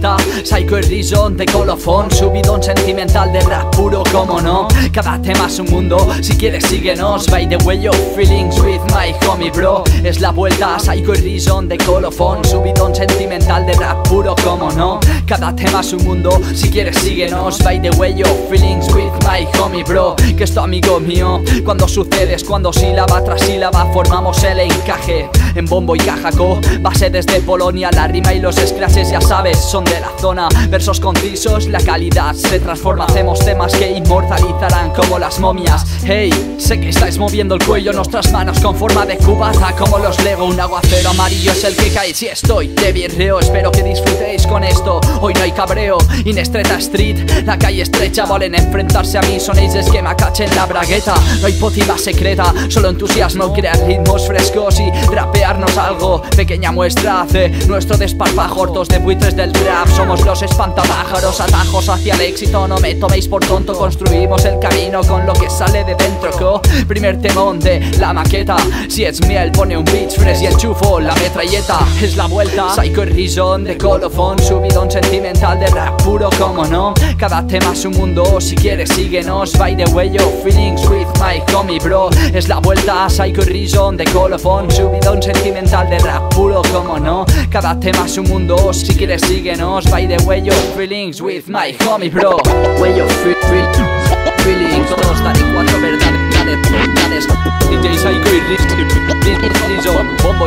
vuelta, Psycho y Reason de colofón, subidón sentimental de rap puro, como no. Cada tema es un mundo, si quieres síguenos. By the way of feelings with my homie bro. Es la vuelta, Psycho y Reason de colofón, subidón sentimental de rap puro, como no. Cada tema es un mundo, si quieres síguenos. By the way of feelings with my homie bro. Que esto amigo mío, cuando sucede es cuando sílaba tras sílaba formamos el encaje. En bombo y cajaco, base desde Polonia, la rima y los scratches ya sabes, son de la zona. Versos concisos, la calidad se transforma. Hacemos temas que inmortalizarán como las momias. Hey, sé que estáis moviendo el cuello, nuestras manos con forma de cubata como los Lego. Un aguacero amarillo es el que cae si estoy de birreo. Espero que disfrutéis con esto, hoy no hay cabreo. Inestreta Street, la calle estrecha, valen enfrentarse a mí, sonéis esquema caché en la bragueta. No hay potiva secreta, solo entusiasmo, crear ritmos frescos y rapearnos algo. Pequeña muestra hace nuestro desparpajo, hortos de buitres del trap. Somos los espantapájaros, atajos hacia el éxito. No me toméis por tonto, construimos el camino con lo que sale de dentro. Primer temón de la maqueta, si es miel pone un beat fresh y enchufo la metralleta. Es la vuelta, Psycho y Reason de colofón, subidón sentimental de rap puro, como no. Cada tema es un mundo, si quieres síguenos. By the way of feelings with my homie bro. Es la vuelta, Psycho y Reason de colofón, subidón sentimental de rap puro, como no. Cada tema es un mundo, si quieres síguenos. By the way of feelings with my homie bro. Way of feelings, todos dan y cuatro verdades. DJ Psycho y Reason, bombo